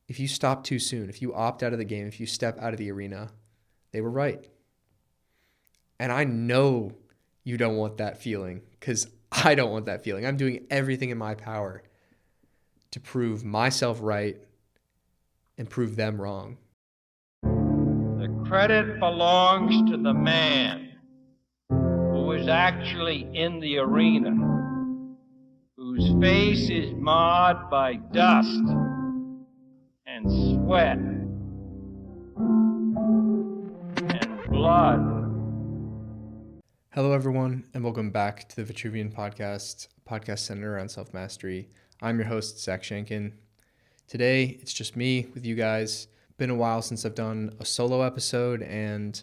if you stop too soon, if you opt out of the game, if you step out of the arena, they were right. And I know you don't want that feeling, because I don't want that feeling. I'm doing everything in my power to prove myself right and prove them wrong. The credit belongs to the man who is actually in the arena, whose face is marred by dust and sweat and blood. Hello, everyone, and welcome back to the Vitruvian podcast centered around self-mastery. I'm your host, Zach Shankin. Today, it's just me with you guys. Been a while since I've done a solo episode, and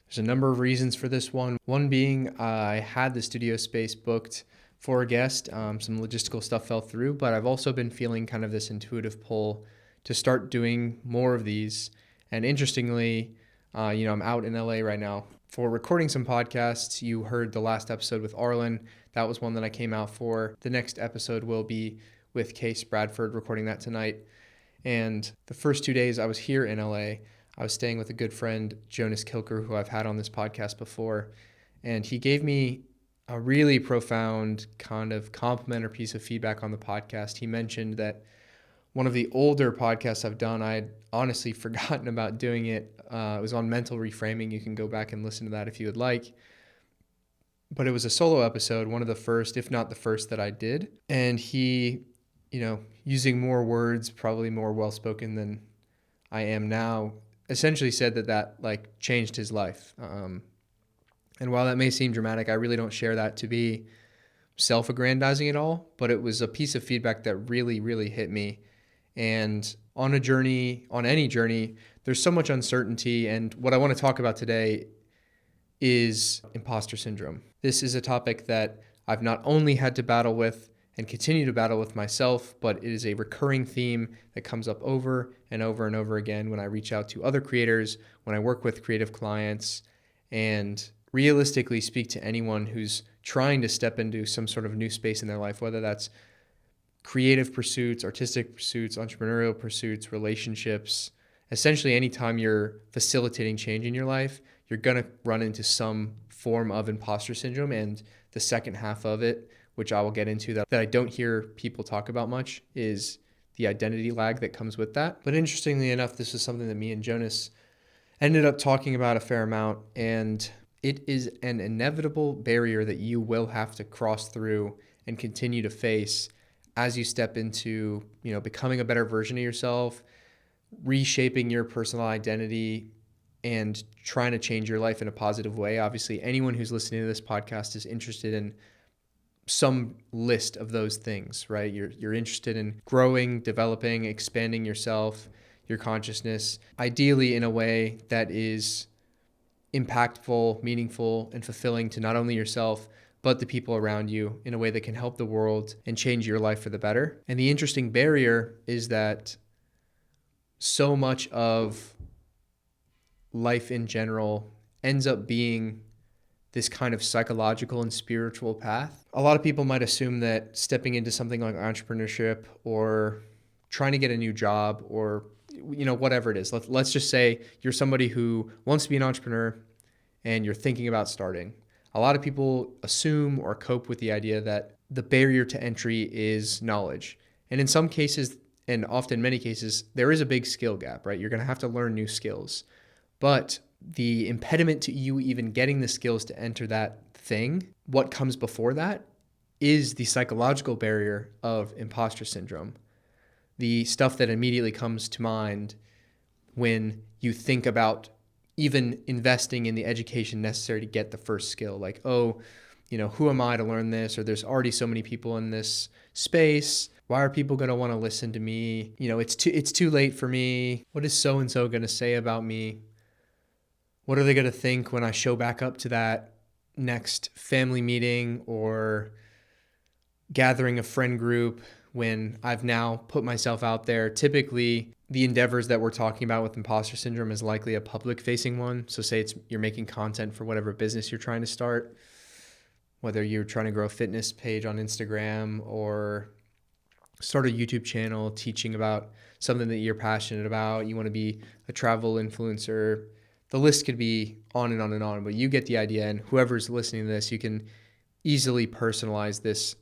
there's a number of reasons for this one. One being I had the studio space booked for a guest. Some logistical stuff fell through, but I've also been feeling kind of this intuitive pull to start doing more of these. And interestingly, I'm out in LA right now for recording some podcasts. You heard the last episode with Arlen. That was one that I came out for. The next episode will be with Case Bradford, recording that tonight. And the first 2 days I was here in LA, I was staying with a good friend, Jonas Kilker, who I've had on this podcast before. And he gave me a really profound kind of compliment or piece of feedback on the podcast. He mentioned that one of the older podcasts I've done, I had honestly forgotten about doing it. It was on mental reframing. You can go back and listen to that if you would like. But it was a solo episode, one of the first, if not the first, that I did. And he, using more words, probably more well-spoken than I am now, essentially said that changed his life. And while that may seem dramatic, I really don't share that to be self-aggrandizing at all, but it was a piece of feedback that really, really hit me. And on any journey, there's so much uncertainty. And what I want to talk about today is imposter syndrome. This is a topic that I've not only had to battle with and continue to battle with myself, but it is a recurring theme that comes up over and over and over again when I reach out to other creators, when I work with creative clients, and realistically speak to anyone who's trying to step into some sort of new space in their life, whether that's creative pursuits, artistic pursuits, entrepreneurial pursuits, relationships. Essentially, anytime you're facilitating change in your life, you're going to run into some form of imposter syndrome. And the second half of it, which I will get into that I don't hear people talk about much, is the identity lag that comes with that. But interestingly enough, this is something that me and Jonas ended up talking about a fair amount. And it is an inevitable barrier that you will have to cross through and continue to face as you step into, becoming a better version of yourself, reshaping your personal identity, and trying to change your life in a positive way. Obviously, anyone who's listening to this podcast is interested in some list of those things, right? You're interested in growing, developing, expanding yourself, your consciousness, ideally in a way that is impactful, meaningful, and fulfilling to not only yourself, but the people around you, in a way that can help the world and change your life for the better. And the interesting barrier is that so much of life in general ends up being this kind of psychological and spiritual path. A lot of people might assume that stepping into something like entrepreneurship or trying to get a new job or whatever it is, let's just say you're somebody who wants to be an entrepreneur and you're thinking about starting. A lot of people assume or cope with the idea that the barrier to entry is knowledge. And in some cases, and often many cases, there is a big skill gap, right? You're going to have to learn new skills. But the impediment to you even getting the skills to enter that thing, what comes before that, is the psychological barrier of imposter syndrome. The stuff that immediately comes to mind when you think about even investing in the education necessary to get the first skill. Like, who am I to learn this? Or there's already so many people in this space. Why are people going to want to listen to me? It's too late for me. What is so-and-so going to say about me? What are they going to think when I show back up to that next family meeting or gathering of friend group when I've now put myself out there? Typically, the endeavors that we're talking about with imposter syndrome is likely a public-facing one. So say you're making content for whatever business you're trying to start, whether you're trying to grow a fitness page on Instagram or start a YouTube channel teaching about something that you're passionate about. You want to be a travel influencer. The list could be on and on and on, but you get the idea. And whoever's listening to this, you can easily personalize this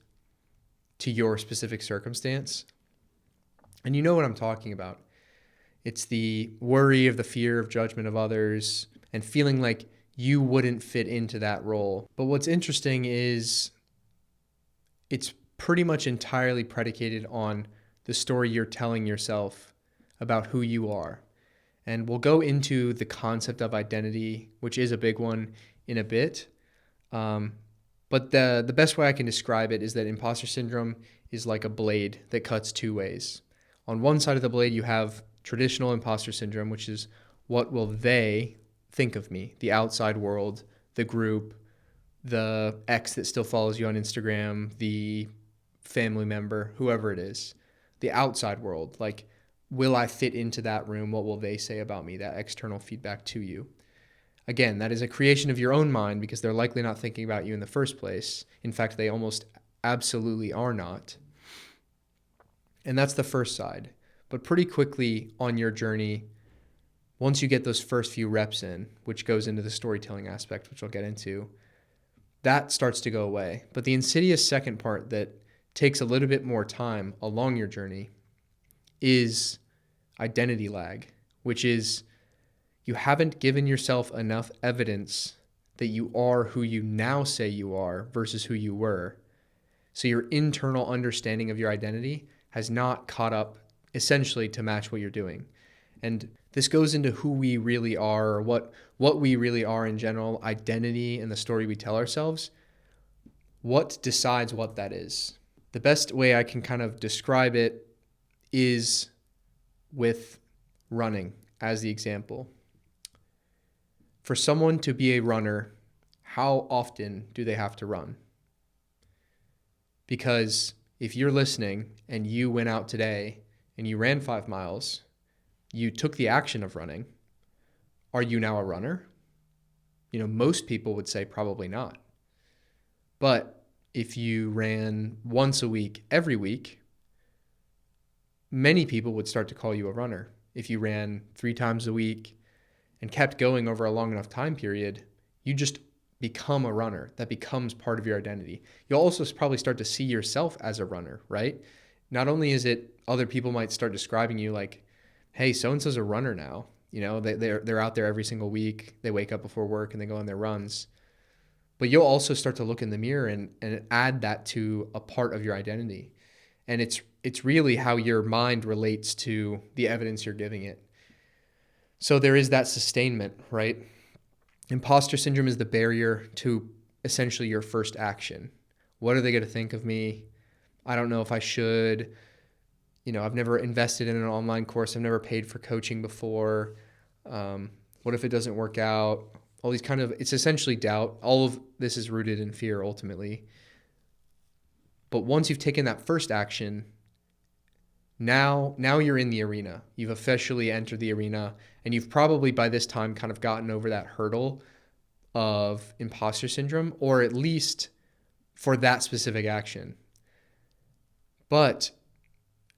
to your specific circumstance. And you know what I'm talking about. It's the worry of the fear of judgment of others and feeling like you wouldn't fit into that role. But what's interesting is it's pretty much entirely predicated on the story you're telling yourself about who you are. And we'll go into the concept of identity, which is a big one, in a bit. But the best way I can describe it is that imposter syndrome is like a blade that cuts two ways. On one side of the blade, you have traditional imposter syndrome, which is what will they think of me, the outside world, the group, the ex that still follows you on Instagram, the family member, whoever it is, the outside world. Like, will I fit into that room? What will they say about me? That external feedback to you. Again, that is a creation of your own mind because they're likely not thinking about you in the first place. In fact, they almost absolutely are not. And that's the first side. But pretty quickly on your journey, once you get those first few reps in, which goes into the storytelling aspect, which I'll get into, that starts to go away. But the insidious second part that takes a little bit more time along your journey is identity lag, which is you haven't given yourself enough evidence that you are who you now say you are versus who you were. So your internal understanding of your identity has not caught up essentially to match what you're doing. And this goes into who we really are, or what we really are in general, identity and the story we tell ourselves. What decides what that is? The best way I can kind of describe it is with running as the example. For someone to be a runner, how often do they have to run? Because if you're listening and you went out today and you ran 5 miles, you took the action of running, are you now a runner? Most people would say probably not. But if you ran once a week, every week, many people would start to call you a runner. If you ran 3 times a week and kept going over a long enough time period, you just become a runner. That becomes part of your identity. You'll also probably start to see yourself as a runner, right? Not only is it other people might start describing you like, hey, so-and-so's a runner now. They're out there every single week. They wake up before work and they go on their runs. But you'll also start to look in the mirror and add that to a part of your identity. And it's really how your mind relates to the evidence you're giving it. So there is that sustainment, right? Imposter syndrome is the barrier to essentially your first action. What are they going to think of me? I don't know if I should. I've never invested in an online course. I've never paid for coaching before. What if it doesn't work out? All these it's essentially doubt. All of this is rooted in fear ultimately. But once you've taken that first action, now you're in the arena. You've officially entered the arena, and you've probably by this time kind of gotten over that hurdle of imposter syndrome, or at least for that specific action. But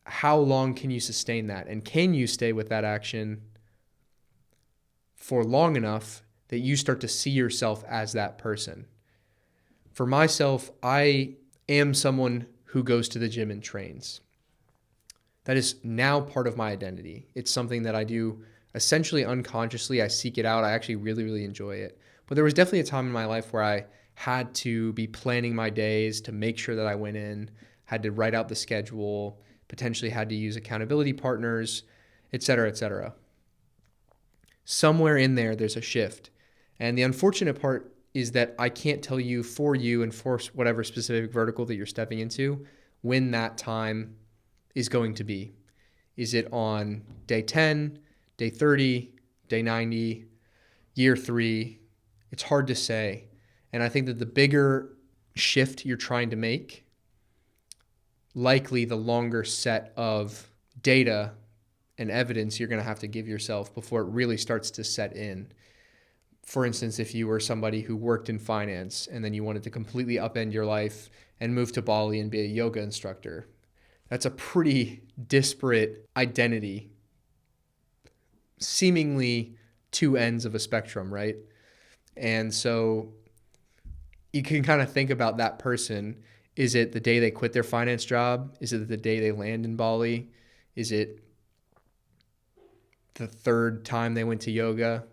how long can you sustain that? And can you stay with that action for long enough that you start to see yourself as that person? For myself, I am someone who goes to the gym and trains. That is now part of my identity. It's something that I do essentially unconsciously. I seek it out. I actually really, really enjoy it. But there was definitely a time in my life where I had to be planning my days to make sure that I went in, had to write out the schedule, potentially had to use accountability partners, et cetera, et cetera. Somewhere in there, there's a shift. And the unfortunate part is that I can't tell you for you and for whatever specific vertical that you're stepping into when that time is going to be. Is it on day 10, day 30, day 90, year 3? It's hard to say. And I think that the bigger shift you're trying to make, likely the longer set of data and evidence you're going to have to give yourself before it really starts to set in. For instance, if you were somebody who worked in finance and then you wanted to completely upend your life and move to Bali and be a yoga instructor, That's a pretty disparate identity, seemingly two ends of a spectrum, right? And so you can kind of think about that person. Is it the day they quit their finance job? Is it the day they land in Bali? Is it the third time they went to yoga?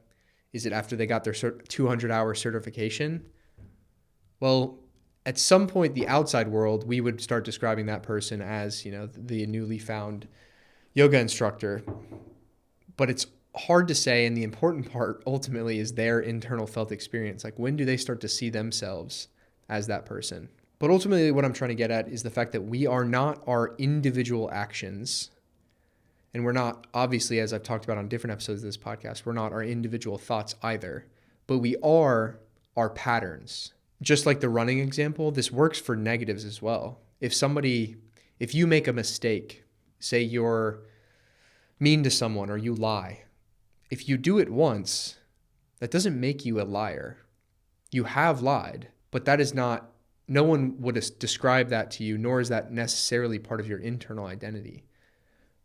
Is it after they got their 200-hour certification? Well, at some point, the outside world, we would start describing that person as, the newly found yoga instructor. But it's hard to say, and the important part ultimately is their internal felt experience. Like, when do they start to see themselves as that person? But ultimately, what I'm trying to get at is the fact that we are not our individual actions. And we're not, obviously, as I've talked about on different episodes of this podcast, we're not our individual thoughts either. But we are our patterns. Just like the running example, this works for negatives as well. If you make a mistake, say you're mean to someone or you lie, if you do it once, that doesn't make you a liar. You have lied, but that is not, no one would describe that to you, nor is that necessarily part of your internal identity.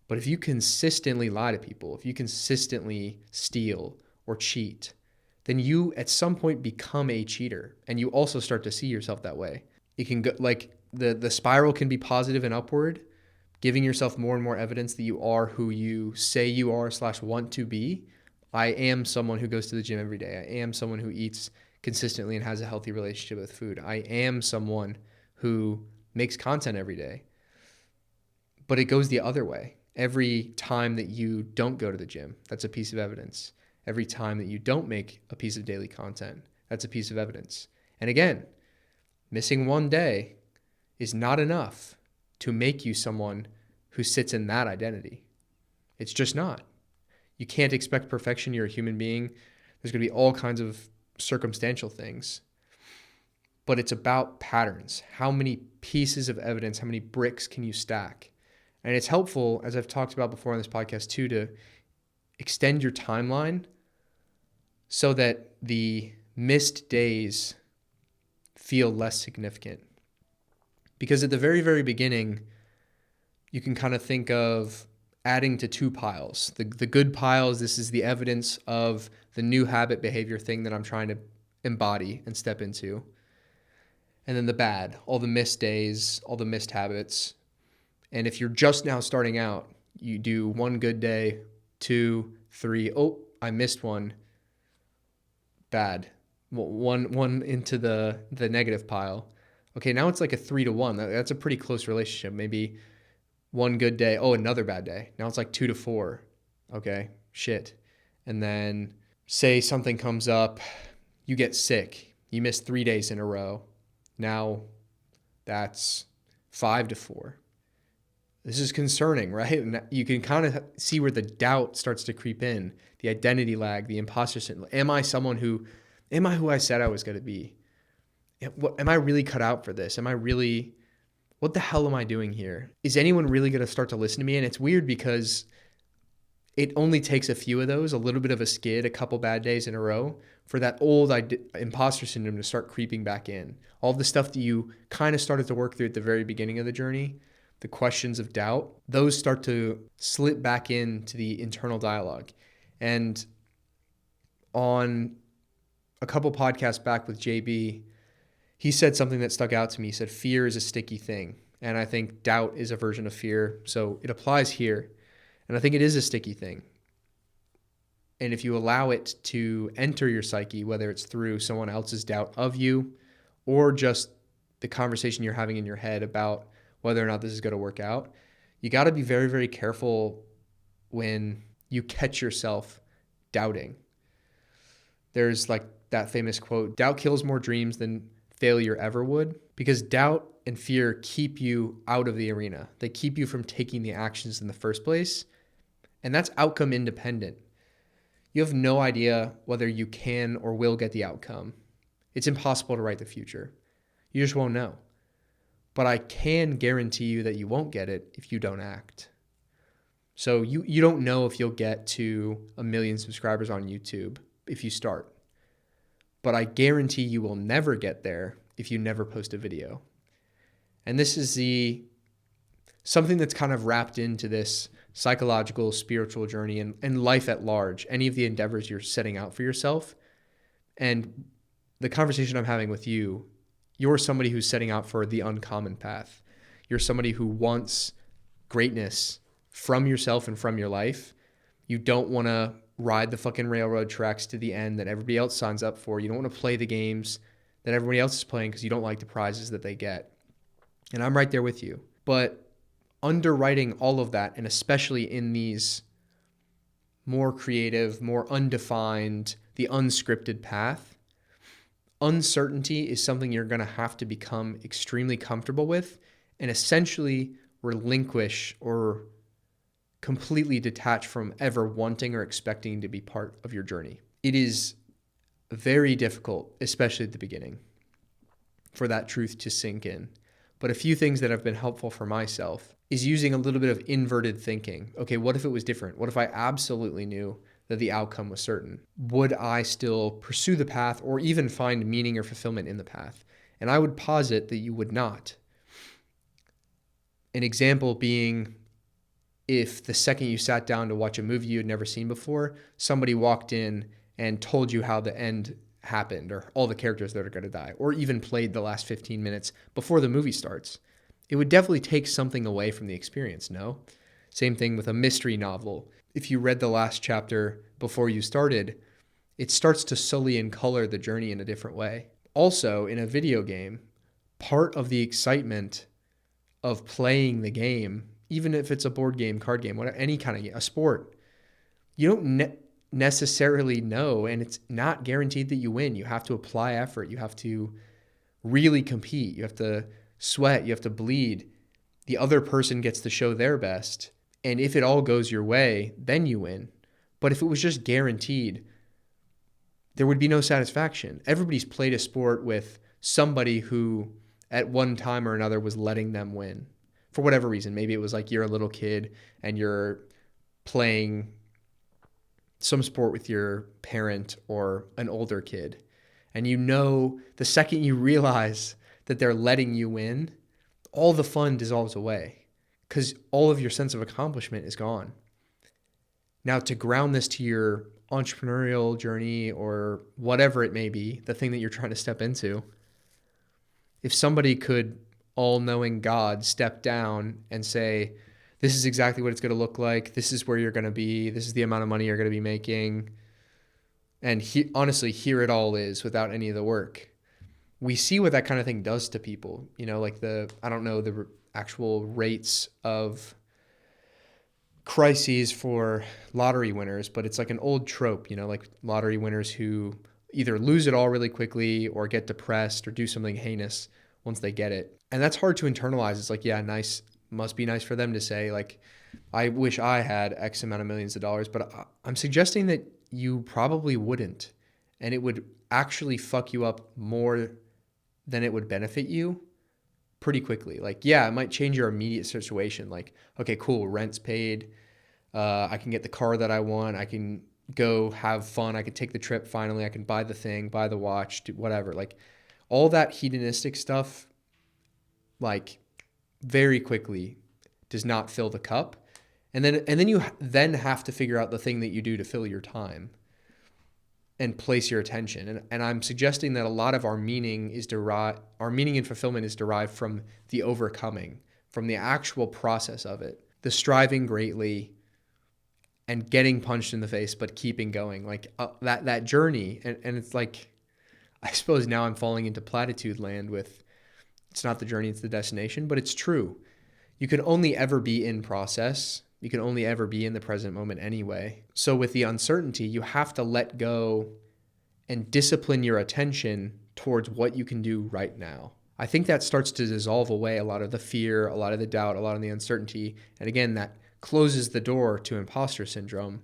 But if you consistently lie to people, if you consistently steal or cheat, then you at some point become a cheater, and you also start to see yourself that way. It can go like the spiral can be positive and upward, giving yourself more and more evidence that you are who you say you are / want to be. I am someone who goes to the gym every day. I am someone who eats consistently and has a healthy relationship with food. I am someone who makes content every day. But it goes the other way. Every time that you don't go to the gym, that's a piece of evidence. Every time that you don't make a piece of daily content, that's a piece of evidence. And again, missing one day is not enough to make you someone who sits in that identity. It's just not. You can't expect perfection. You're a human being. There's going to be all kinds of circumstantial things. But it's about patterns. How many pieces of evidence, how many bricks can you stack? And it's helpful, as I've talked about before on this podcast too, to extend your timeline so that the missed days feel less significant. Because at the very, very beginning, you can kind of think of adding to two piles. The good piles, this is the evidence of the new habit behavior thing that I'm trying to embody and step into. And then the bad, all the missed days, all the missed habits. And if you're just now starting out, you do one good day, 2, 3, oh, I missed one, bad. One into the negative pile. Okay, now it's like a 3-1. That's a pretty close relationship. Maybe one good day, oh, another bad day. Now it's like 2-4. Okay, shit. And then say something comes up, you get sick, you miss 3 days in a row. Now that's 5-4. This is concerning, right? And you can kind of see where the doubt starts to creep in, the identity lag, the imposter syndrome. Am I who I said I was going to be? Am I really cut out for this? What the hell am I doing here? Is anyone really going to start to listen to me? And it's weird because it only takes a few of those, a little bit of a skid, a couple bad days in a row, for that old imposter syndrome to start creeping back in. All the stuff that you kind of started to work through at the very beginning of the journey, the questions of doubt, those start to slip back into the internal dialogue. And on a couple podcasts back with JB, he said something that stuck out to me. He said, fear is a sticky thing. And I think doubt is a version of fear. So it applies here. And I think it is a sticky thing. And if you allow it to enter your psyche, whether it's through someone else's doubt of you or just the conversation you're having in your head about whether or not this is going to work out, you got to be very, very careful when you catch yourself doubting. There's like that famous quote, doubt kills more dreams than failure ever would, because doubt and fear keep you out of the arena. They keep you from taking the actions in the first place. And that's outcome independent. You have no idea whether you can or will get the outcome. It's impossible to write the future. You just won't know. But I can guarantee you that you won't get it if you don't act. So you don't know if you'll get to 1 million subscribers on YouTube if you start. But I guarantee you will never get there if you never post a video. And this is the something that's kind of wrapped into this psychological, spiritual journey and life at large, any of the endeavors you're setting out for yourself. And the conversation I'm having with you, you're somebody who's setting out for the uncommon path. You're somebody who wants greatness from yourself and from your life. You don't want to ride the fucking railroad tracks to the end that everybody else signs up for. You don't want to play the games that everybody else is playing because you don't like the prizes that they get. And I'm right there with you. But underwriting all of that, and especially in these more creative, more undefined, the unscripted path, uncertainty is something you're going to have to become extremely comfortable with and essentially relinquish or completely detach from ever wanting or expecting to be part of your journey. It is very difficult, especially at the beginning, for that truth to sink in. But a few things that have been helpful for myself is using a little bit of inverted thinking. Okay, what if it was different? What if I absolutely knew that the outcome was certain? Would I still pursue the path or even find meaning or fulfillment in the path? And I would posit that you would not. An example being, if the second you sat down to watch a movie you had never seen before, somebody walked in and told you how the end happened or all the characters that are going to die, or even played the last 15 minutes before the movie starts, it would definitely take something away from the experience, no? Same thing with a mystery novel. If you read the last chapter before you started, it starts to sully and color the journey in a different way. Also, in a video game, part of the excitement of playing the game, even if it's a board game, card game, whatever, any kind of game, a sport, you don't necessarily know, and it's not guaranteed that you win. You have to apply effort. You have to really compete. You have to sweat. You have to bleed. The other person gets to show their best. And if it all goes your way, then you win. But if it was just guaranteed, there would be no satisfaction. Everybody's played a sport with somebody who at one time or another was letting them win for whatever reason. Maybe it was like you're a little kid and you're playing some sport with your parent or an older kid. And you know, the second you realize that they're letting you win, all the fun dissolves away because all of your sense of accomplishment is gone. Now, to ground this to your entrepreneurial journey or whatever it may be, the thing that you're trying to step into, if somebody could, all-knowing God, step down and say, this is exactly what it's going to look like, this is where you're going to be, this is the amount of money you're going to be making, and honestly, here it all is without any of the work. We see what that kind of thing does to people. You know, like I don't know the actual rates of crises for lottery winners, but it's like an old trope, you know, like lottery winners who either lose it all really quickly or get depressed or do something heinous once they get it. And that's hard to internalize. It's like, yeah, nice, must be nice for them to say, like, I wish I had X amount of millions of dollars, but I'm suggesting that you probably wouldn't. And it would actually fuck you up more than it would benefit you pretty quickly. Like, yeah, it might change your immediate situation. Like, okay, cool, rent's paid. I can get the car that I want. I can go have fun. I can take the trip finally. I can buy the thing, buy the watch, do whatever. Like, all that hedonistic stuff, like, very quickly does not fill the cup. And then you then have to figure out the thing that you do to fill your time and place your attention. And I'm suggesting that a lot of our meaning and fulfillment is derived from the overcoming, from the actual process of it, the striving greatly and getting punched in the face, but keeping going, like that journey. And it's like, I suppose now I'm falling into platitude land with, it's not the journey, it's the destination, but it's true. You can only ever be in process. You can only ever be in the present moment anyway. So with the uncertainty, you have to let go and discipline your attention towards what you can do right now. I think that starts to dissolve away a lot of the fear, a lot of the doubt, a lot of the uncertainty. And again, that closes the door to imposter syndrome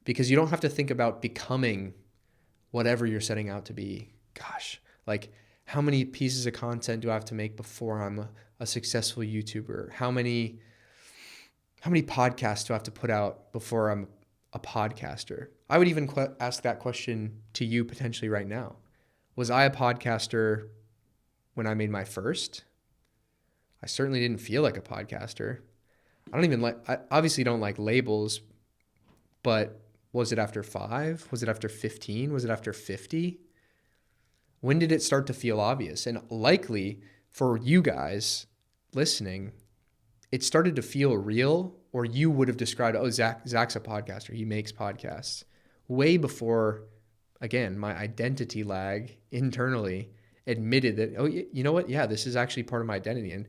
because you don't have to think about becoming whatever you're setting out to be. Gosh, like, how many pieces of content do I have to make before I'm a successful YouTuber? How many podcasts do I have to put out before I'm a podcaster? I would even ask that question to you potentially right now. Was I a podcaster when I made my first? I certainly didn't feel like a podcaster. I obviously don't like labels, but was it after 5? Was it after 15? Was it after 50? When did it start to feel obvious? And likely for you guys listening, it started to feel real, or you would have described, oh, Zach's a podcaster. He makes podcasts. Way before, again, my identity lag internally admitted that, oh, you know what? Yeah, this is actually part of my identity. And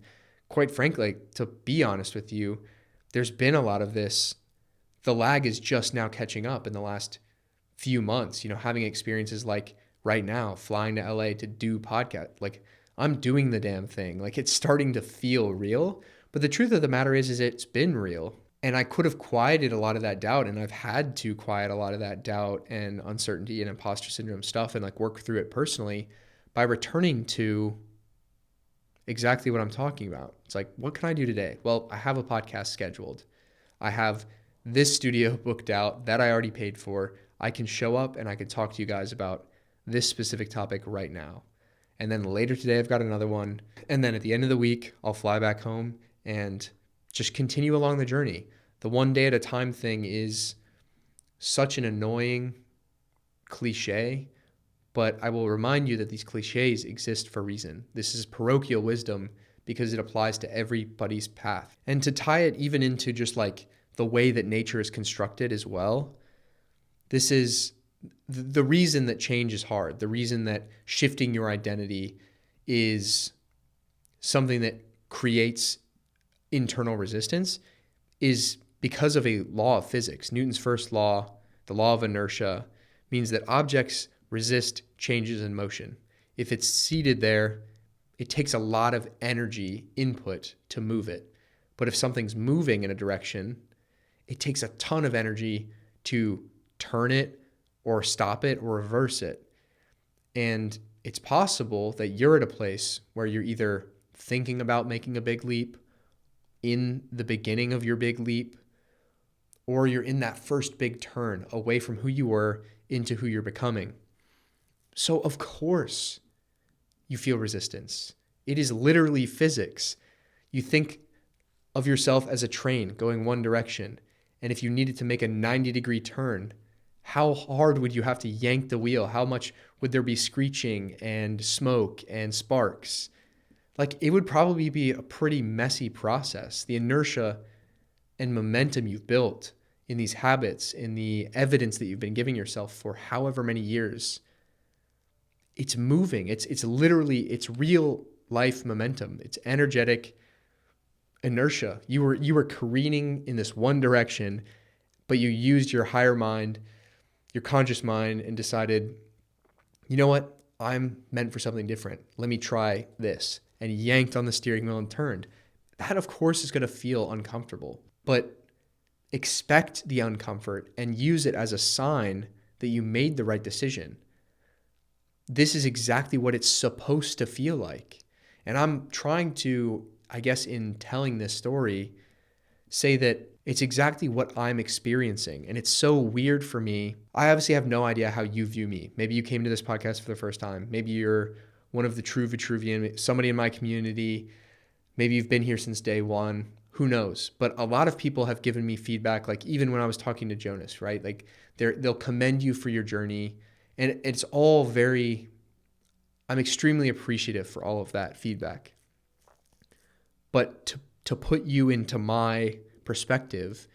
quite frankly, to be honest with you, there's been a lot of this. The lag is just now catching up in the last few months, having experiences like right now, flying to LA to do podcast. Like, I'm doing the damn thing. Like, it's starting to feel real. But the truth of the matter is it's been real. And I could have quieted a lot of that doubt. And I've had to quiet a lot of that doubt and uncertainty and imposter syndrome stuff and like work through it personally by returning to exactly what I'm talking about. It's like, what can I do today? Well, I have a podcast scheduled. I have this studio booked out that I already paid for. I can show up and I can talk to you guys about this specific topic right now. And then later today, I've got another one. And then at the end of the week, I'll fly back home and just continue along the journey. The one day at a time thing is such an annoying cliche, but I will remind you that these cliches exist for a reason. This is parochial wisdom because it applies to everybody's path. And to tie it even into just like the way that nature is constructed as well, this is the reason that change is hard, the reason that shifting your identity is something that creates internal resistance is because of a law of physics. Newton's first law, the law of inertia, means that objects resist changes in motion. If it's seated there, it takes a lot of energy input to move it. But if something's moving in a direction, it takes a ton of energy to turn it or stop it or reverse it. And it's possible that you're at a place where you're either thinking about making a big leap, in the beginning of your big leap, or you're in that first big turn away from who you were into who you're becoming. So of course you feel resistance. It is literally physics. You think of yourself as a train going one direction, and if you needed to make a 90-degree turn, how hard would you have to yank the wheel? How much would there be screeching and smoke and sparks? Like, it would probably be a pretty messy process. The inertia and momentum you've built in these habits, in the evidence that you've been giving yourself for however many years, it's moving. It's literally, it's real life momentum. It's energetic inertia. You were careening in this one direction, but you used your higher mind, your conscious mind, and decided, you know what? I'm meant for something different. Let me try this. And yanked on the steering wheel and turned. That, of course, is going to feel uncomfortable. But expect the uncomfort and use it as a sign that you made the right decision. This is exactly what it's supposed to feel like. And I'm trying to, I guess, in telling this story, say that it's exactly what I'm experiencing. And it's so weird for me. I obviously have no idea how you view me. Maybe you came to this podcast for the first time. Maybe you're one of the true Vitruvian, somebody in my community. Maybe you've been here since day one. Who knows? But a lot of people have given me feedback, like even when I was talking to Jonas, right? Like they'll commend you for your journey. And it's all I'm extremely appreciative for all of that feedback. But to put you into my perspective,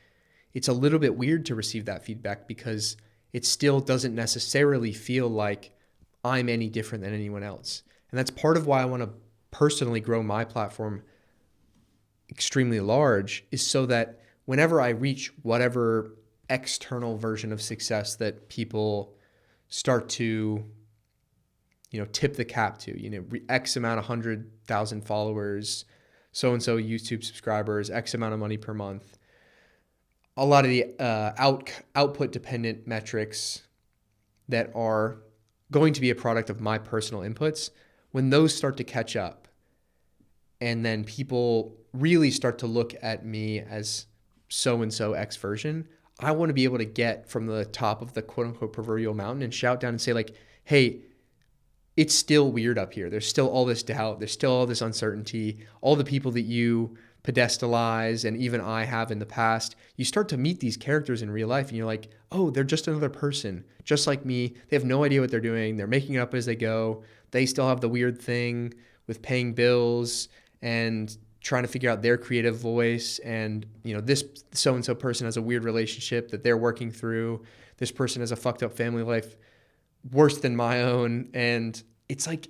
it's a little bit weird to receive that feedback because it still doesn't necessarily feel like I'm any different than anyone else. And that's part of why I want to personally grow my platform extremely large, is so that whenever I reach whatever external version of success that people start to, tip the cap to, X amount, 100,000 followers, so-and-so YouTube subscribers, X amount of money per month, a lot of the output dependent metrics that are going to be a product of my personal inputs, when those start to catch up and then people really start to look at me as so-and-so X version, I want to be able to get from the top of the quote unquote proverbial mountain and shout down and say like, hey, it's still weird up here. There's still all this doubt. There's still all this uncertainty. All the people that you pedestalize, and even I have in the past, you start to meet these characters in real life and you're like, oh, they're just another person, just like me. They have no idea what they're doing. They're making it up as they go. They still have the weird thing with paying bills and trying to figure out their creative voice. And, this so-and-so person has a weird relationship that they're working through. This person has a fucked up family life worse than my own. And it's like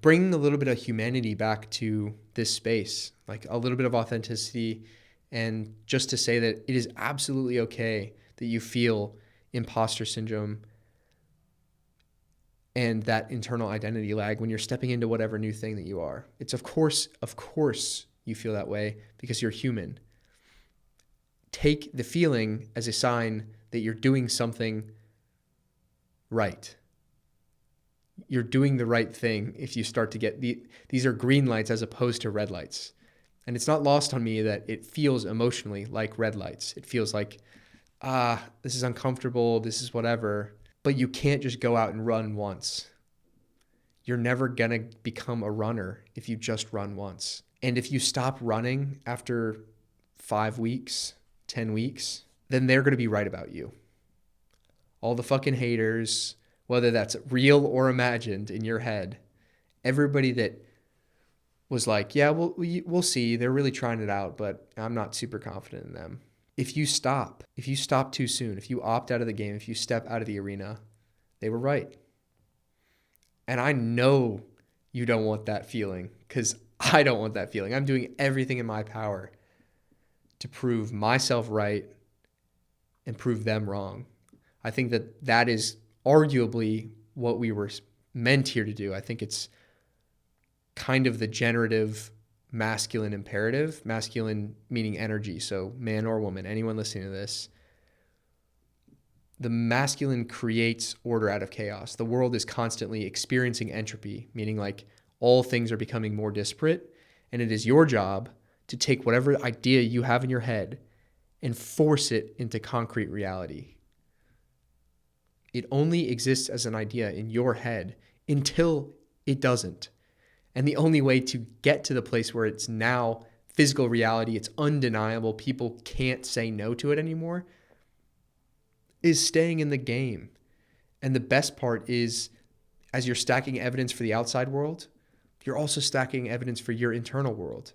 bringing a little bit of humanity back to this space, like a little bit of authenticity, and just to say that it is absolutely okay that you feel imposter syndrome and that internal identity lag when you're stepping into whatever new thing that you are. It's of course you feel that way because you're human. Take the feeling as a sign that you're doing something right. You're doing the right thing if you start to get these are green lights as opposed to red lights. And it's not lost on me that it feels emotionally like red lights. It feels like, this is uncomfortable, this is whatever. But you can't just go out and run once. You're never going to become a runner if you just run once. And if you stop running after 5 weeks, 10 weeks, then they're going to be right about you. All the fucking haters, whether that's real or imagined in your head, everybody that was like, yeah, we'll see. They're really trying it out, but I'm not super confident in them. If you stop too soon, if you opt out of the game, if you step out of the arena, they were right. And I know you don't want that feeling because I don't want that feeling. I'm doing everything in my power to prove myself right and prove them wrong. I think that is arguably what we were meant here to do. I think it's kind of the generative masculine imperative, masculine meaning energy. So man or woman, anyone listening to this, the masculine creates order out of chaos. The world is constantly experiencing entropy, meaning like all things are becoming more disparate. And it is your job to take whatever idea you have in your head and force it into concrete reality. It only exists as an idea in your head until it doesn't. And the only way to get to the place where it's now physical reality, it's undeniable, people can't say no to it anymore, is staying in the game. And the best part is, as you're stacking evidence for the outside world, you're also stacking evidence for your internal world.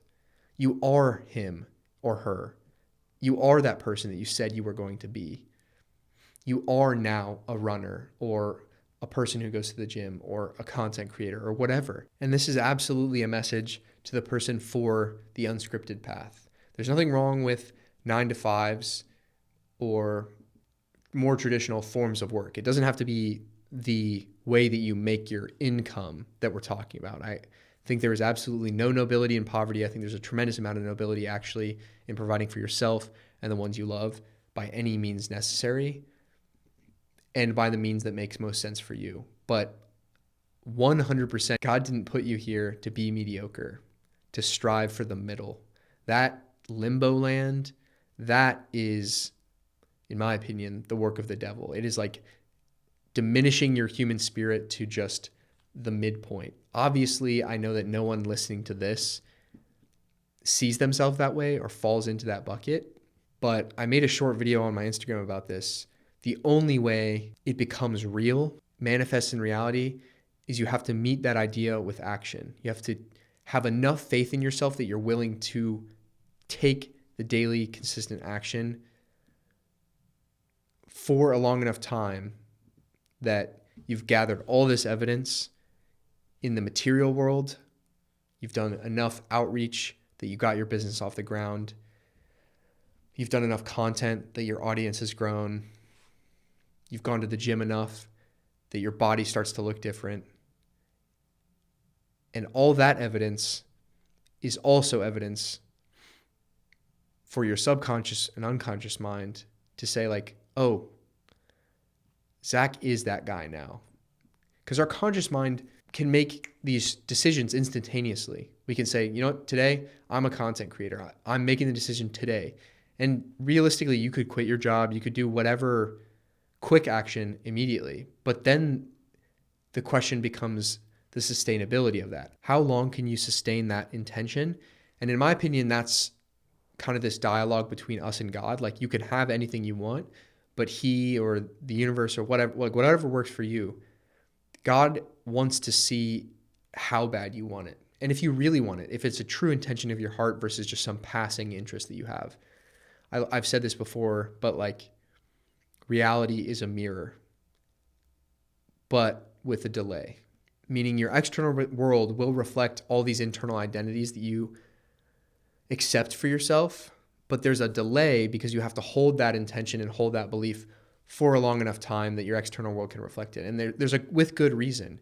You are him or her. You are that person that you said you were going to be. You are now a runner or a person who goes to the gym or a content creator or whatever. And this is absolutely a message to the person for the unscripted path. There's nothing wrong with 9-to-5s or more traditional forms of work. It doesn't have to be the way that you make your income that we're talking about. I think there is absolutely no nobility in poverty. I think there's a tremendous amount of nobility actually in providing for yourself and the ones you love by any means necessary, and by the means that makes most sense for you. But 100%, God didn't put you here to be mediocre, to strive for the middle. That limbo land, that is, in my opinion, the work of the devil. It is like diminishing your human spirit to just the midpoint. Obviously, I know that no one listening to this sees themselves that way or falls into that bucket, but I made a short video on my Instagram about this. The only way it becomes real, manifests in reality, is you have to meet that idea with action. You have to have enough faith in yourself that you're willing to take the daily consistent action for a long enough time that you've gathered all this evidence in the material world. You've done enough outreach that you got your business off the ground. You've done enough content that your audience has grown. You've gone to the gym enough that your body starts to look different. And all that evidence is also evidence for your subconscious and unconscious mind to say like, oh, Zach is that guy now. Because our conscious mind can make these decisions instantaneously. We can say, you know what, today I'm a content creator. I'm making the decision today. And realistically, you could quit your job. You could do whatever quick action immediately. But then the question becomes the sustainability of that. How long can you sustain that intention? And in my opinion, that's kind of this dialogue between us and God. Like, you can have anything you want, but he or the universe or whatever, like whatever works for you, God wants to see how bad you want it. And if you really want it, if it's a true intention of your heart versus just some passing interest that you have. I've said this before, but like, reality is a mirror, but with a delay, meaning your external world will reflect all these internal identities that you accept for yourself, but there's a delay because you have to hold that intention and hold that belief for a long enough time that your external world can reflect it. And there's with good reason.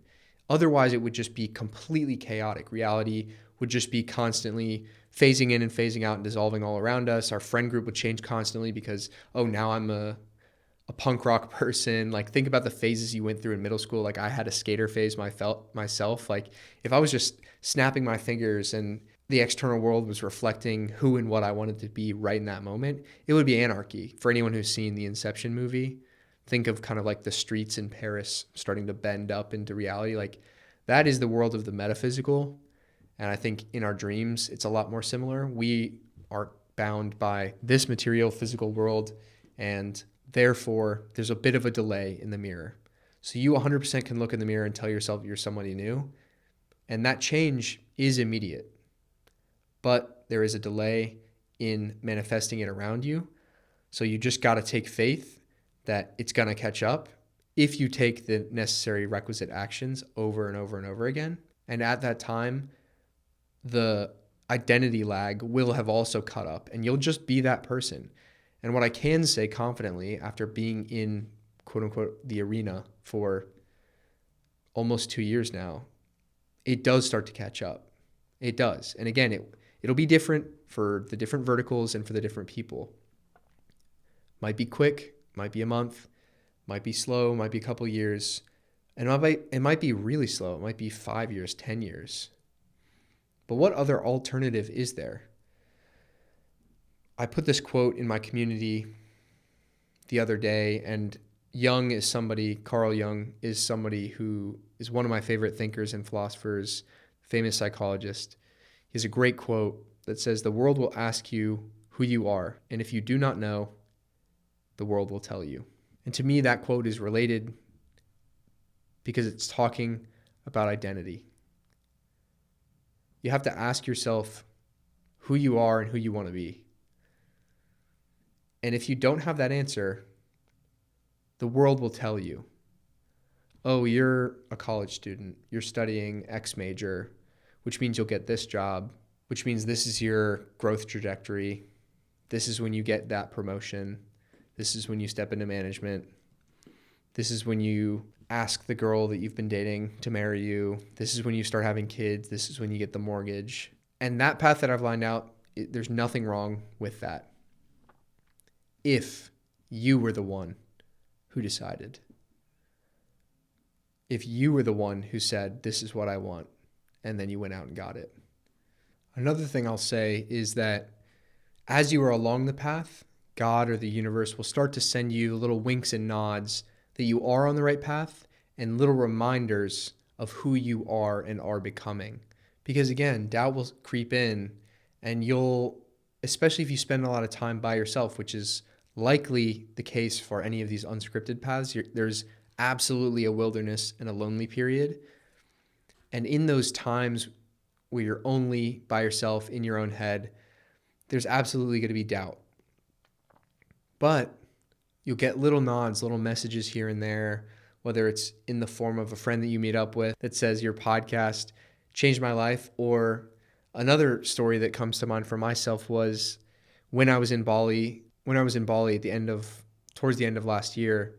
Otherwise, it would just be completely chaotic. Reality would just be constantly phasing in and phasing out and dissolving all around us. Our friend group would change constantly because, oh, now I'm a punk rock person. Like, think about the phases you went through in middle school. Like, I had a skater phase myself. Like, if I was just snapping my fingers and the external world was reflecting who and what I wanted to be right in that moment, it would be anarchy. For anyone who's seen the Inception movie, think of kind of like the streets in Paris starting to bend up into reality. Like, that is the world of the metaphysical. And I think in our dreams, it's a lot more similar. We are bound by this material physical world, and therefore there's a bit of a delay in the mirror. So you 100% can look in the mirror and tell yourself you're somebody new. And that change is immediate. But there is a delay in manifesting it around you. So you just got to take faith that it's going to catch up if you take the necessary requisite actions over and over and over again. And at that time, the identity lag will have also caught up, and you'll just be that person. And what I can say confidently, after being in, quote unquote, the arena for almost 2 years now, it does start to catch up. It does. And again, it'll be different for the different verticals and for the different people. Might be quick, might be a month, might be slow, might be a couple years. And it might be really slow. It might be 5 years, 10 years. But what other alternative is there? I put this quote in my community the other day, and Carl Jung is somebody who is one of my favorite thinkers and philosophers, famous psychologist. He has a great quote that says, "The world will ask you who you are, and if you do not know, the world will tell you." And to me, that quote is related because it's talking about identity. You have to ask yourself who you are and who you want to be. And if you don't have that answer, the world will tell you, oh, you're a college student, you're studying X major, which means you'll get this job, which means this is your growth trajectory. This is when you get that promotion. This is when you step into management. This is when you ask the girl that you've been dating to marry you. This is when you start having kids. This is when you get the mortgage. And that path that I've lined out, there's nothing wrong with that. If you were the one who decided. If you were the one who said, this is what I want, and then you went out and got it. Another thing I'll say is that as you are along the path, God or the universe will start to send you little winks and nods that you are on the right path and little reminders of who you are and are becoming. Because again, doubt will creep in, and especially if you spend a lot of time by yourself, which is likely the case for any of these unscripted paths, there's absolutely a wilderness and a lonely period. And in those times where you're only by yourself in your own head, there's absolutely going to be doubt. But you'll get little nods, little messages here and there, whether it's in the form of a friend that you meet up with that says your podcast changed my life. Or another story that comes to mind for myself was when I was in Bali towards the end of last year.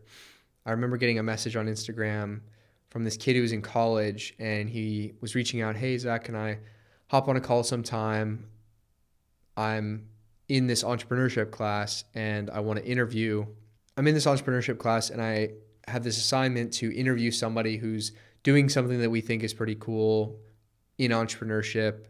I remember getting a message on Instagram from this kid who was in college, and he was reaching out, "Hey, Zach, can I hop on a call sometime? I'm in this entrepreneurship class and I want to interview. I'm in this entrepreneurship class and I have this assignment to interview somebody who's doing something that we think is pretty cool in entrepreneurship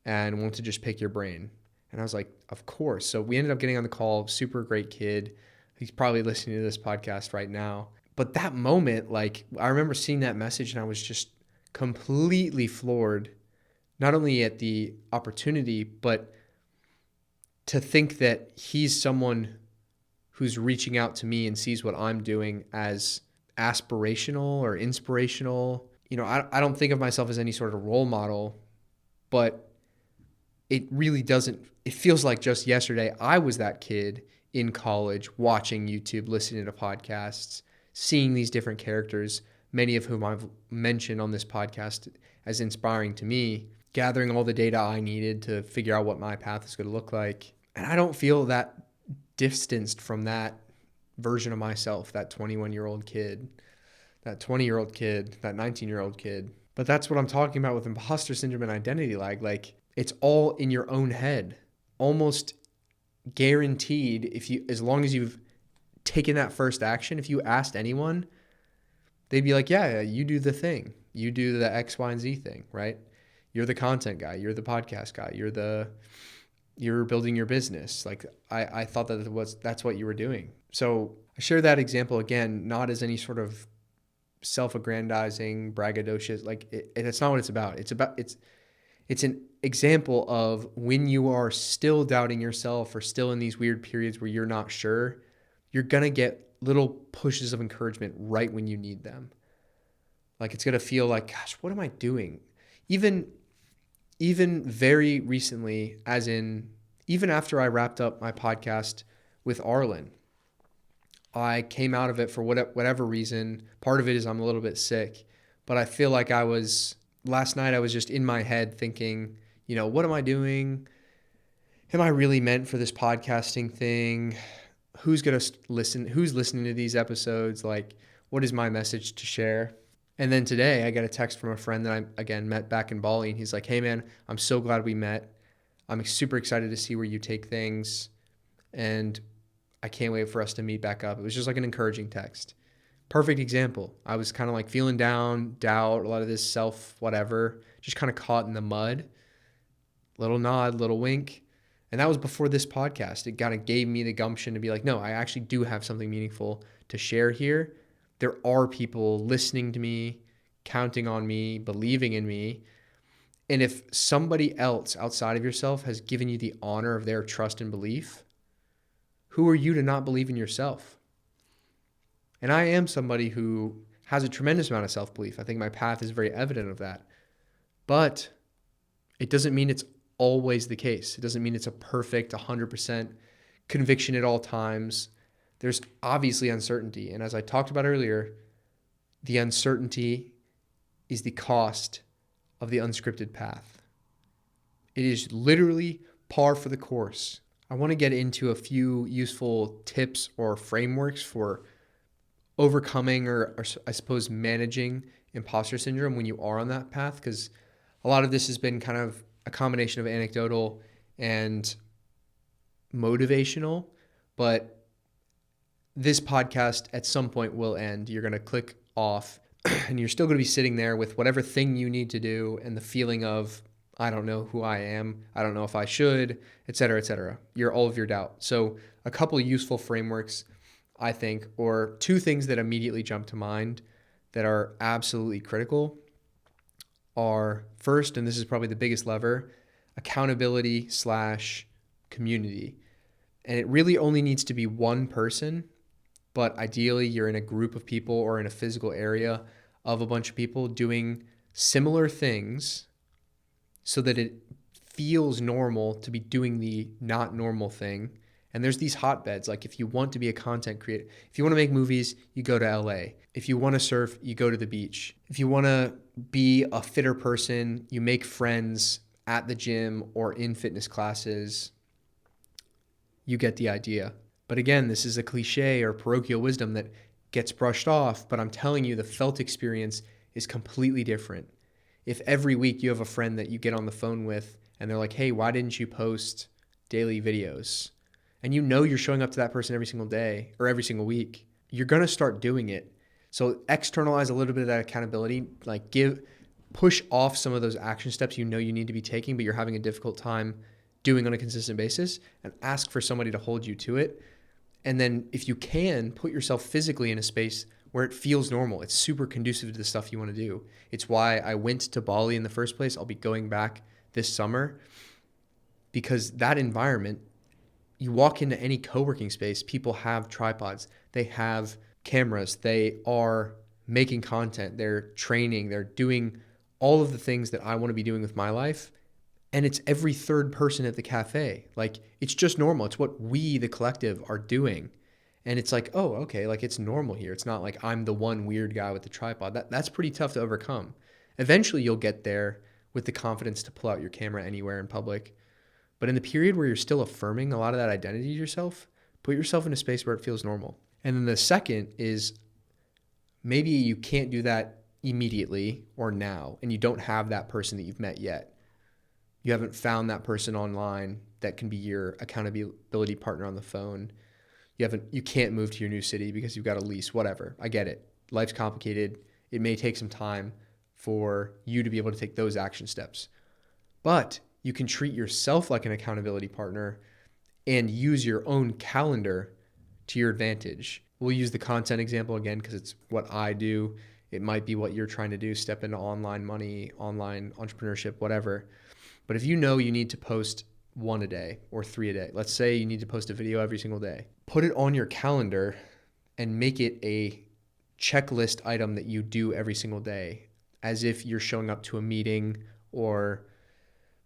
and want to just pick your brain." And I was like, of course. So we ended up getting on the call, super great kid, He's probably listening to this podcast right now. But that moment, like, I remember seeing that message and I was just completely floored, not only at the opportunity, but to think that he's someone who's reaching out to me and sees what I'm doing as aspirational or inspirational. You know, I don't think of myself as any sort of role model, but it really doesn't, it feels like just yesterday I was that kid in college watching YouTube, listening to podcasts, seeing these different characters, many of whom I've mentioned on this podcast as inspiring to me, gathering all the data I needed to figure out what my path is going to look like. And I don't feel that distanced from that version of myself, that 21-year-old kid, that 20-year-old kid, that 19-year-old kid. But that's what I'm talking about with imposter syndrome and identity lag. Like, it's all in your own head, almost guaranteed. If you, as long as you've taken that first action, if you asked anyone, they'd be like, yeah, you do the thing. You do the X, Y, and Z thing, right? You're the content guy. You're the podcast guy. You're building your business. Like, I thought that's what you were doing. So I share that example again, not as any sort of self-aggrandizing, braggadocious, like it's not what it's about. It's an example of when you are still doubting yourself or still in these weird periods where you're not sure, you're going to get little pushes of encouragement right when you need them. Like, it's going to feel like, gosh, what am I doing? Even very recently, as in even after I wrapped up my podcast with Arlen, I came out of it for whatever reason. Part of it is I'm a little bit sick, but I feel like last night I was just in my head thinking, you know, what am I doing? Am I really meant for this podcasting thing? Who's going to listen? Who's listening to these episodes? Like, what is my message to share? And then today I got a text from a friend that I, again, met back in Bali. And he's like, hey man, I'm so glad we met. I'm super excited to see where you take things. And I can't wait for us to meet back up. It was just like an encouraging text. Perfect example. I was kind of like feeling down, doubt, a lot of this self, whatever, just kind of caught in the mud. Little nod, little wink. And that was before this podcast. It kind of gave me the gumption to be like, no, I actually do have something meaningful to share here. There are people listening to me, counting on me, believing in me. And if somebody else outside of yourself has given you the honor of their trust and belief, who are you to not believe in yourself? And I am somebody who has a tremendous amount of self-belief. I think my path is very evident of that. But it doesn't mean it's always the case. It doesn't mean it's a perfect 100% conviction at all times. There's obviously uncertainty. And as I talked about earlier, the uncertainty is the cost of the unscripted path. It is literally par for the course. I want to get into a few useful tips or frameworks for overcoming or I suppose managing imposter syndrome when you are on that path, because a lot of this has been kind of a combination of anecdotal and motivational, but this podcast at some point will end. You're going to click off and you're still going to be sitting there with whatever thing you need to do and the feeling of, I don't know who I am. I don't know if I should, et cetera, et cetera. You're all of your doubt. So a couple of useful frameworks, I think, or two things that immediately jump to mind that are absolutely critical are, first, and this is probably the biggest lever, accountability / community. And it really only needs to be one person, but ideally you're in a group of people or in a physical area of a bunch of people doing similar things so that it feels normal to be doing the not normal thing. And there's these hotbeds. Like, if you want to be a content creator, if you want to make movies, you go to LA. If you want to surf, you go to the beach. If you want to be a fitter person, you make friends at the gym or in fitness classes. You get the idea. But again, this is a cliche or parochial wisdom that gets brushed off, but I'm telling you, the felt experience is completely different. If every week you have a friend that you get on the phone with and they're like, hey, why didn't you post daily videos? And you know you're showing up to that person every single day or every single week, you're going to start doing it. So externalize a little bit of that accountability, like push off some of those action steps you know you need to be taking, but you're having a difficult time doing on a consistent basis, and ask for somebody to hold you to it. And then if you can, put yourself physically in a space where it feels normal. It's super conducive to the stuff you want to do. It's why I went to Bali in the first place. I'll be going back this summer because that environment, you walk into any co-working space, people have tripods, they have cameras, they are making content, they're training, they're doing all of the things that I want to be doing with my life. And it's every third person at the cafe. Like, it's just normal. It's what we, the collective, are doing. And it's like, oh, okay, like it's normal here. It's not like I'm the one weird guy with the tripod. That's pretty tough to overcome. Eventually you'll get there with the confidence to pull out your camera anywhere in public. But in the period where you're still affirming a lot of that identity to yourself, put yourself in a space where it feels normal. And then the second is maybe you can't do that immediately or now, and you don't have that person that you've met yet. You haven't found that person online that can be your accountability partner on the phone. You can't move to your new city because you've got a lease, whatever. I get it. Life's complicated. It may take some time for you to be able to take those action steps. But you can treat yourself like an accountability partner and use your own calendar to your advantage. We'll use the content example again because it's what I do. It might be what you're trying to do, step into online money, online entrepreneurship, whatever. But if you know you need to post 1 a day or 3 a day, let's say you need to post a video every single day, put it on your calendar and make it a checklist item that you do every single day, as if you're showing up to a meeting or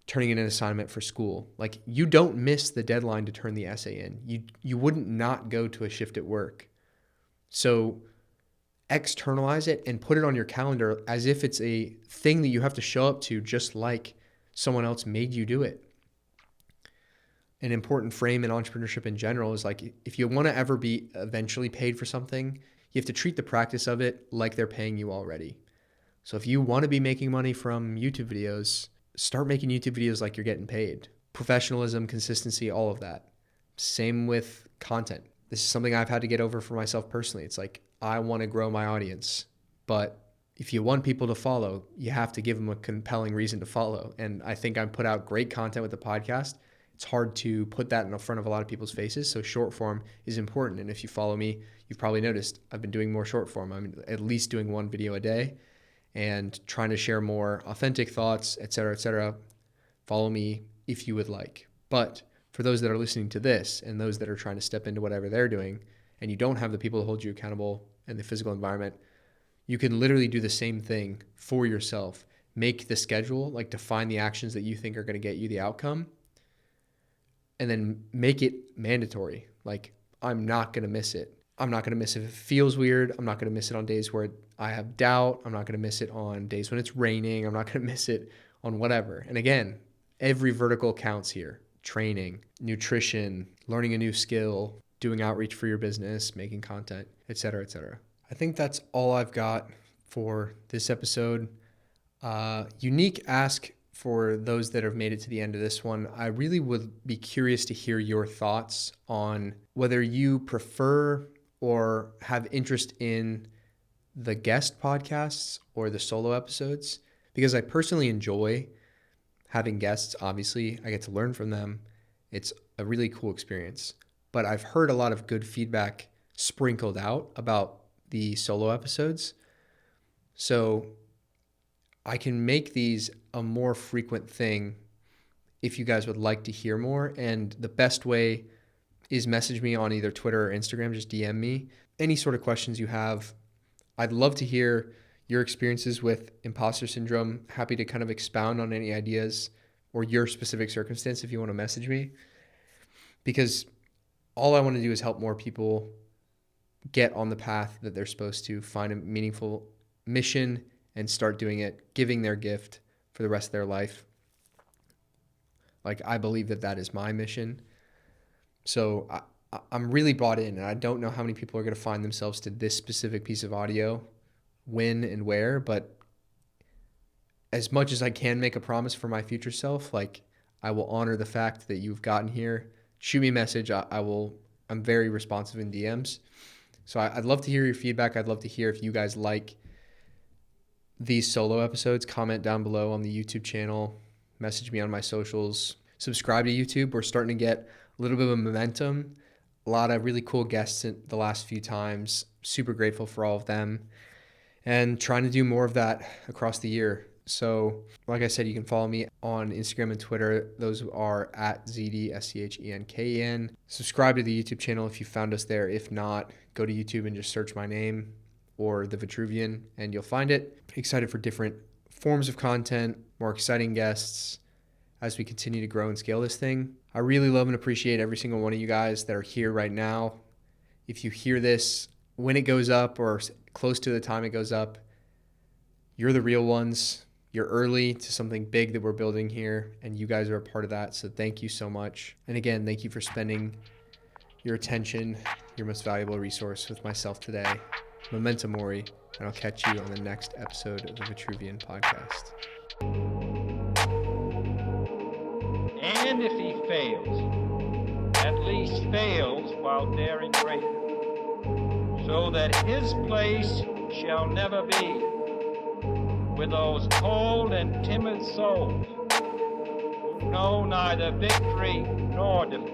turning in an assignment for school. Like, you don't miss the deadline to turn the essay in. You wouldn't not go to a shift at work. So externalize it and put it on your calendar as if it's a thing that you have to show up to, just like someone else made you do it. An important frame in entrepreneurship in general is like, if you want to ever be eventually paid for something, you have to treat the practice of it like they're paying you already. So if you want to be making money from YouTube videos, start making YouTube videos like you're getting paid. Professionalism, consistency, all of that. Same with content. This is something I've had to get over for myself personally. It's like, I want to grow my audience, but if you want people to follow, you have to give them a compelling reason to follow. And I think I've put out great content with the podcast. It's hard to put that in front of a lot of people's faces. So short form is important. And if you follow me, you've probably noticed I've been doing more short form. I'm at least doing 1 video a day and trying to share more authentic thoughts, et cetera, et cetera. Follow me if you would like. But for those that are listening to this and those that are trying to step into whatever they're doing, and you don't have the people to hold you accountable in the physical environment, you can literally do the same thing for yourself. Make the schedule, like define the actions that you think are going to get you the outcome, and then make it mandatory. Like, I'm not going to miss it. I'm not going to miss it if it feels weird. I'm not going to miss it on days where I have doubt. I'm not going to miss it on days when it's raining. I'm not going to miss it on whatever. And again, every vertical counts here. Training, nutrition, learning a new skill, doing outreach for your business, making content, et cetera, et cetera. I think that's all I've got for this episode. Unique ask for those that have made it to the end of this one. I really would be curious to hear your thoughts on whether you prefer or have interest in the guest podcasts or the solo episodes, because I personally enjoy having guests. Obviously, I get to learn from them. It's a really cool experience. But I've heard a lot of good feedback sprinkled out about the solo episodes. So I can make these a more frequent thing if you guys would like to hear more. And the best way is message me on either Twitter or Instagram. Just DM me any sort of questions you have. I'd love to hear your experiences with imposter syndrome. Happy to kind of expound on any ideas or your specific circumstance if you want to message me, because all I want to do is help more people get on the path that they're supposed to, find a meaningful mission and start doing it, giving their gift for the rest of their life. Like, I believe that that is my mission. So I'm really bought in, and I don't know how many people are going to find themselves to this specific piece of audio, when and where, but as much as I can make a promise for my future self, like, I will honor the fact that you've gotten here. Shoot me a message. I'm very responsive in DMs. So I'd love to hear your feedback. I'd love to hear if you guys like these solo episodes. Comment down below on the YouTube channel. Message me on my socials. Subscribe to YouTube. We're starting to get a little bit of momentum. A lot of really cool guests in the last few times. Super grateful for all of them, and trying to do more of that across the year. So, like I said, you can follow me on Instagram and Twitter. Those are at ZDSCHENKEN. Subscribe to the YouTube channel if you found us there. If not, go to YouTube and just search my name or The Vitruvian and you'll find it. Excited for different forms of content, more exciting guests as we continue to grow and scale this thing. I really love and appreciate every single one of you guys that are here right now. If you hear this when it goes up or close to the time it goes up, you're the real ones. You're early to something big that we're building here, and you guys are a part of that. So thank you so much. And again, thank you for spending your attention, your most valuable resource with myself today. Memento Mori, and I'll catch you on the next episode of the Vitruvian podcast. And if he fails, at least fails while daring greater, so that his place shall never be with those cold and timid souls who know neither victory nor defeat.